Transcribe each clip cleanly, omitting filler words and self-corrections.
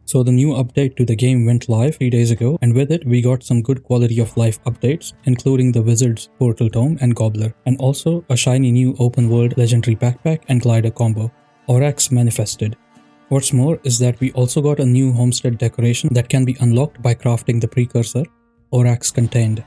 So the new update to the game went live 3 days ago, and with it we got some good quality of life updates, including the Wizard's Portal Tome and Gobbler, and also a shiny new open world legendary backpack and glider combo, Orrax Manifested. What's more is that we also got a new Homestead decoration that can be unlocked by crafting the precursor, Orrax Contained.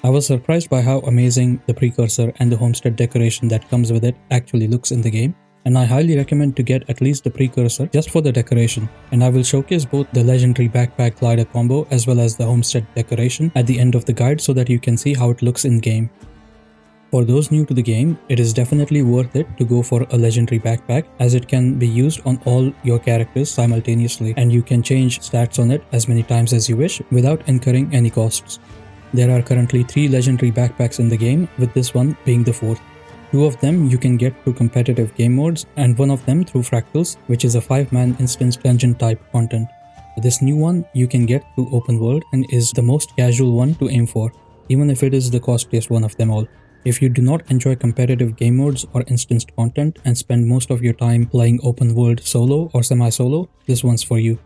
I was surprised by how amazing the precursor and the Homestead decoration that comes with it actually looks in the game, and I highly recommend to get at least the precursor just for the decoration, and I will showcase both the legendary backpack glider combo as well as the Homestead decoration at the end of the guide so that you can see how it looks in game. For those new to the game, it is definitely worth it to go for a legendary backpack, as it can be used on all your characters simultaneously and you can change stats on it as many times as you wish without incurring any costs. There are currently 3 legendary backpacks in the game, with this one being the 4th. 2 of them you can get through competitive game modes and 1 of them through Fractals, which is a 5-man instance dungeon type content. This new one you can get through open world and is the most casual one to aim for, even if it is the costliest one of them all. If you do not enjoy competitive game modes or instanced content and spend most of your time playing open world solo or semi-solo, this one's for you.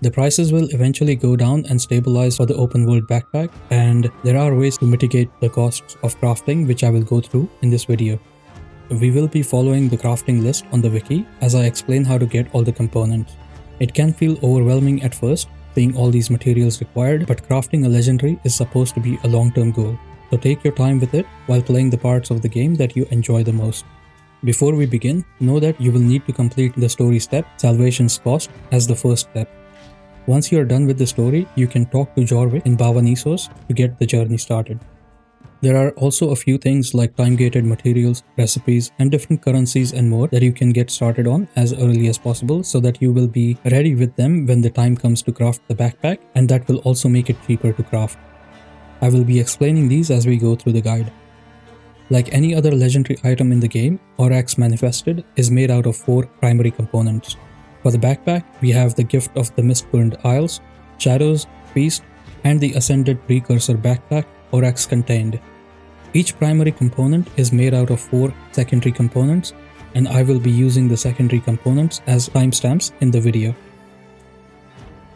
The prices will eventually go down and stabilize for the open world backpack, and there are ways to mitigate the costs of crafting, which I will go through in this video. We will be following the crafting list on the wiki as I explain how to get all the components. It can feel overwhelming at first, seeing all these materials required, but crafting a legendary is supposed to be a long-term goal. So take your time with it while playing the parts of the game that you enjoy the most. Before we begin, know that you will need to complete the story step, Salvation's Cost, as the first step. Once you are done with the story, you can talk to Jorvik in Bavanissos to get the journey started. There are also a few things like time-gated materials, recipes, and different currencies and more that you can get started on as early as possible so that you will be ready with them when the time comes to craft the backpack, and that will also make it cheaper to craft. I will be explaining these as we go through the guide. Like any other legendary item in the game, Orrax Manifested is made out of 4 primary components. For the backpack, we have the Gift of the Mist-Burned Isles, Shadows, Feast, and the Ascended Precursor backpack, Orrax Contained. Each primary component is made out of 4 secondary components, and I will be using the secondary components as timestamps in the video.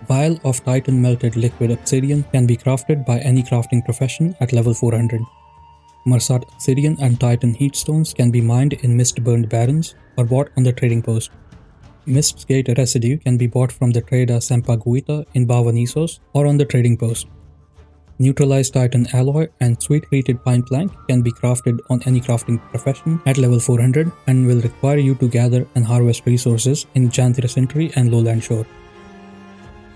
Vial of Titan Melted Liquid Obsidian can be crafted by any crafting profession at level 400. Mursaat Obsidian and Titan Heatstones can be mined in Mist-Burned Barrens or bought on the trading post. Mistgate residue can be bought from the trader Sampaguita in Bavanissos or on the trading post. Neutralized Titan Alloy and Sweet Treated Pine Plank can be crafted on any crafting profession at level 400 and will require you to gather and harvest resources in Janthir Entrée and Lowland Shore.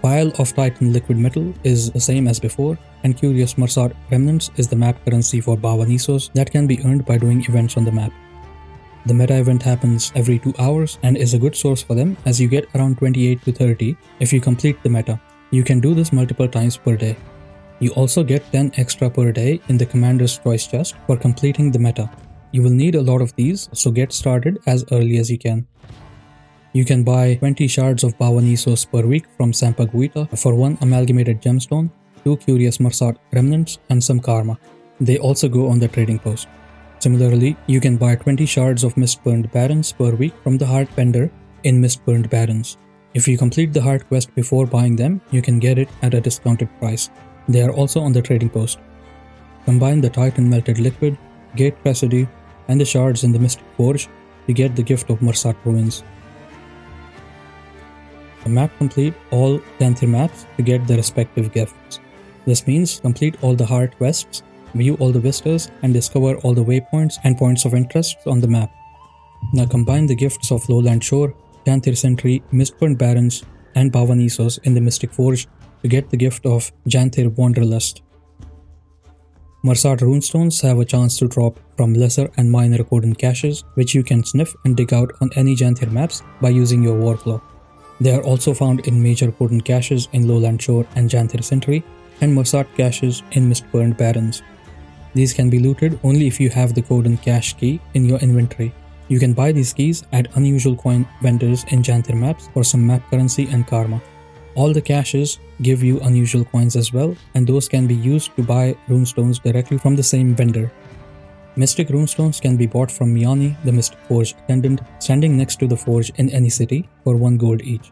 Vial of Titan Liquid Metal is the same as before, and Curious Mursaat Remnants is the map currency for Bavanissos that can be earned by doing events on the map. The meta event happens every 2 hours and is a good source for them, as you get around 28 to 30 if you complete the meta. You can do this multiple times per day. You also get 10 extra per day in the Commander's Choice chest for completing the meta. You will need a lot of these, so get started as early as you can. You can buy 20 shards of Bavanissos per week from Sampaguita for 1 amalgamated gemstone, 2 Curious Mursaat Remnants, and some karma. They also go on the trading post. Similarly, you can buy 20 shards of Mist-Burned Barrens per week from the Heart Vendor in Mist-Burned Barrens. If you complete the Heart quest before buying them, you can get it at a discounted price. They are also on the trading post. Combine the Titan Melted Liquid, Gate Residue, and the shards in the Mystic Forge to get the Gift of Mursaat Ruins. The map complete all Janthir maps to get the respective gifts. This means complete all the Heart quests, view all the vistas, and discover all the waypoints and points of interest on the map. Now combine the gifts of Lowland Shore, Janthir Entrée, Mistburned Barrens, and Bavanissos in the Mystic Forge to get the gift of Janthir Wanderlust. Mursaat Runestones have a chance to drop from lesser and minor codon caches, which you can sniff and dig out on any Janthir maps by using your Warclaw. They are also found in major codon caches in Lowland Shore and Janthir Entrée, and Mursaat caches in Mist-Burned Barrens. These can be looted only if you have the codon cache key in your inventory. You can buy these keys at unusual coin vendors in Janthir maps for some map currency and karma. All the caches give you unusual coins as well, and those can be used to buy runestones directly from the same vendor. Mystic runestones can be bought from Miani, the Mystic Forge attendant, standing next to the forge in any city, for 1 gold each.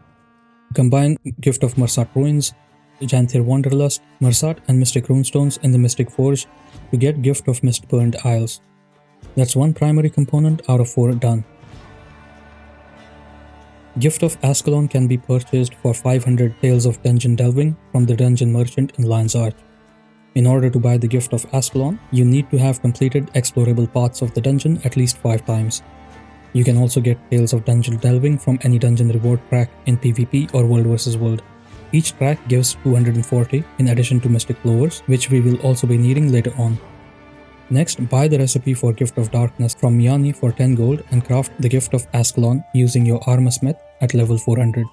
Combine Gift of Mursaat Ruins, Janthir Wanderlust, Mursaat and Mystic Runestones in the Mystic Forge to get Gift of Mist-Burned Isles. That's one primary component out of 4 done. Gift of Askur can be purchased for 500 Tales of Dungeon Delving from the Dungeon Merchant in Lion's Arch. In order to buy the Gift of Askur, you need to have completed explorable parts of the dungeon at least 5 times. You can also get Tales of Dungeon Delving from any dungeon reward track in PvP or World vs World. Each track gives 240 in addition to Mystic Clovers, which we will also be needing later on. Next, buy the recipe for Gift of Darkness from Miani for 10 gold and craft the Gift of Askur using your Armor Smith at level 400.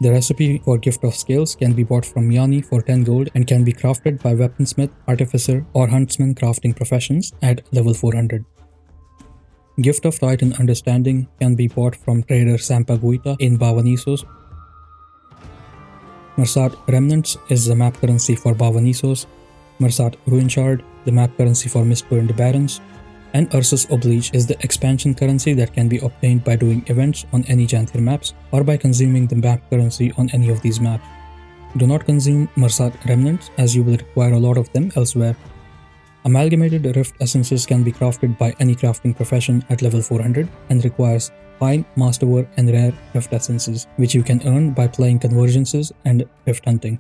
The recipe for Gift of Scales can be bought from Miani for 10 gold and can be crafted by Weaponsmith, Artificer or Huntsman crafting professions at level 400. Gift of Titan Understanding can be bought from trader Sampaguita in Bavanisos. Mursaat Remnants is the map currency for Bavanisos, Mursaat Ruin Shard, the map currency for Mistburned Barrens, and Ursus Oblige is the expansion currency that can be obtained by doing events on any Janthir maps or by consuming the map currency on any of these maps. Do not consume Mursaat Remnants as you will require a lot of them elsewhere. Amalgamated Rift Essences can be crafted by any crafting profession at level 400 and requires fine, masterwork and rare Rift Essences, which you can earn by playing Convergences and Rift Hunting.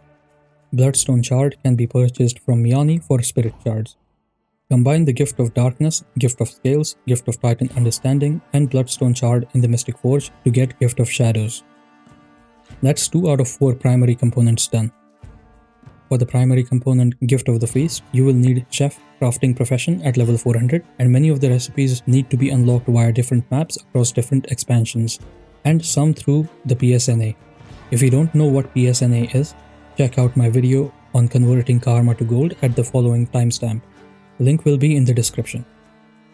Bloodstone Shard can be purchased from Miani for Spirit Shards. Combine the Gift of Darkness, Gift of Scales, Gift of Titan Understanding and Bloodstone Shard in the Mystic Forge to get Gift of Shadows. That's 2 out of 4 primary components done. For the primary component Gift of the Feast, you will need Chef Crafting Profession at level 400 and many of the recipes need to be unlocked via different maps across different expansions and some through the PSNA. If you don't know what PSNA is, check out my video on converting Karma to Gold at the following timestamp. Link will be in the description.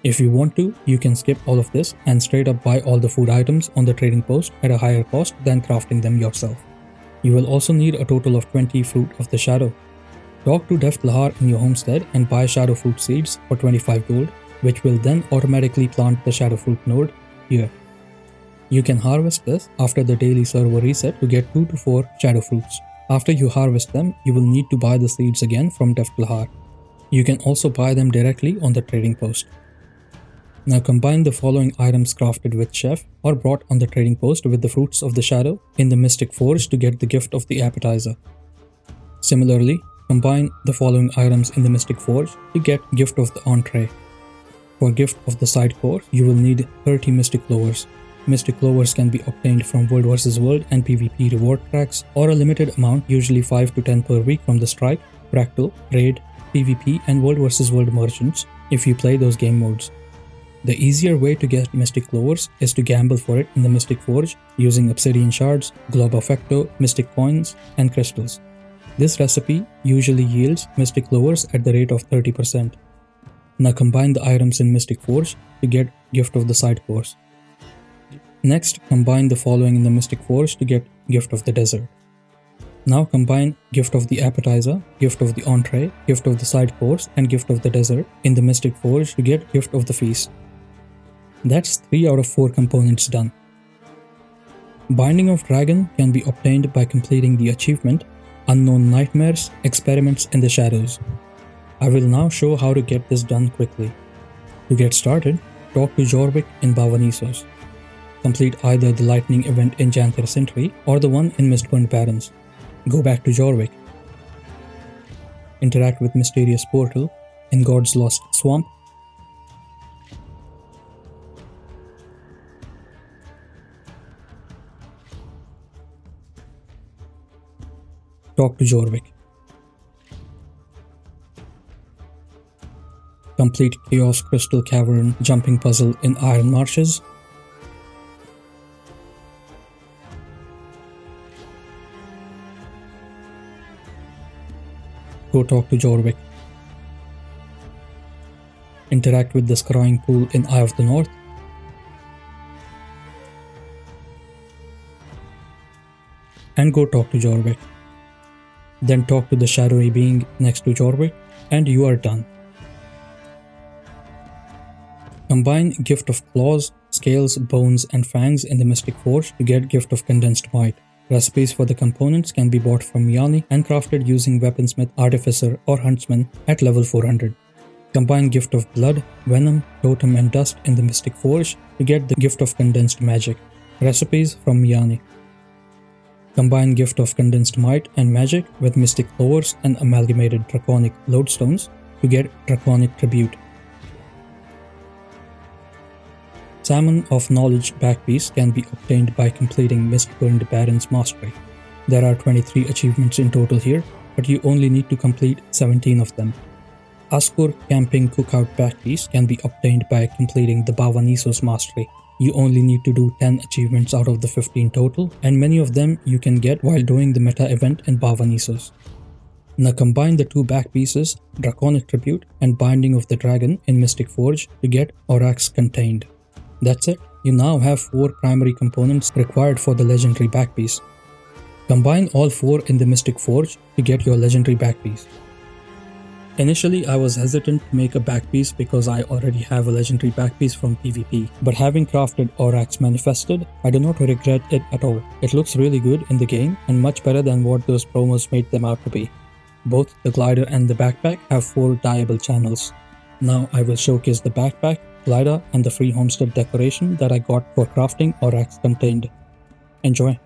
If you want to, you can skip all of this and straight up buy all the food items on the trading post at a higher cost than crafting them yourself. You will also need a total of 20 Fruit of the Shadow. Talk to Deft Lahar in your homestead and buy Shadow Fruit seeds for 25 gold, which will then automatically plant the Shadow Fruit node here. You can harvest this after the daily server reset to get 2 to 4 Shadow Fruits. After you harvest them, you will need to buy the seeds again from Deft Lahar. You can also buy them directly on the trading post. Now combine the following items crafted with Chef or brought on the trading post with the Fruits of the Shadow in the Mystic Forge to get the Gift of the Appetizer. Similarly, combine the following items in the Mystic Forge to get Gift of the Entrée. For Gift of the Side Core, you will need 30 Mystic Clovers. Mystic Clovers can be obtained from World vs World and PvP reward tracks or a limited amount, usually 5 to 10 per week from the Strike, Fractal, Raid, PvP and World vs World merchants if you play those game modes. The easier way to get Mystic Clovers is to gamble for it in the Mystic Forge using Obsidian Shards, Globe Effecto, Mystic Coins, and Crystals. This recipe usually yields Mystic Clovers at the rate of 30%. Now combine the items in Mystic Forge to get Gift of the Side Cores. Next, combine the following in the Mystic Forge to get Gift of the Desert. Now combine Gift of the Appetizer, Gift of the Entrée, Gift of the Side Course, and Gift of the Desert in the Mystic Forge to get Gift of the Feast. That's 3 out of 4 components done. Binding of Dragon can be obtained by completing the achievement Unknown Nightmares, Experiments in the Shadows. I will now show how to get this done quickly. To get started, talk to Jorvik in Bavanisos. Complete either the lightning event in Janthir Entrée or the one in Mistburned Barrens. Go back to Jorvik. Interact with Mysterious Portal in God's Lost Swamp. Talk to Jorvik. Complete Chaos Crystal Cavern jumping puzzle in Iron Marshes. Go talk to Jorvik. Interact with the Scrying Pool in Eye of the North. And go talk to Jorvik. Then talk to the shadowy being next to Jorvik and you are done. Combine Gift of Claws, Scales, Bones and Fangs in the Mystic Forge to get Gift of Condensed Might. Recipes for the components can be bought from Miani and crafted using Weaponsmith, Artificer or Huntsman at level 400. Combine Gift of Blood, Venom, Totem and Dust in the Mystic Forge to get the Gift of Condensed Magic. Recipes from Miani. Combine Gift of Condensed Might and Magic with Mystic Clovers and Amalgamated Draconic Lodestones to get Draconic Tribute. Salmon of Knowledge Backpiece can be obtained by completing Mistburned Baron's Mastery. There are 23 achievements in total here, but you only need to complete 17 of them. Askur Camping Cookout Backpiece can be obtained by completing the Bavanisos Mastery. You only need to do 10 achievements out of the 15 total, and many of them you can get while doing the meta event in Bavanisos. Now combine the two back pieces, Draconic Tribute and Binding of the Dragon in Mystic Forge to get Orrax Contained. That's it, you now have 4 primary components required for the legendary backpiece. Combine all 4 in the Mystic Forge to get your legendary backpiece. Initially, I was hesitant to make a backpiece because I already have a legendary backpiece from PvP, but having crafted Orrax Manifested, I do not regret it at all. It looks really good in the game and much better than what those promos made them out to be. Both the glider and the backpack have 4 dyeable channels. Now I will showcase the backpack, glider and the free Homestead decoration that I got for crafting Orrax Contained. Enjoy!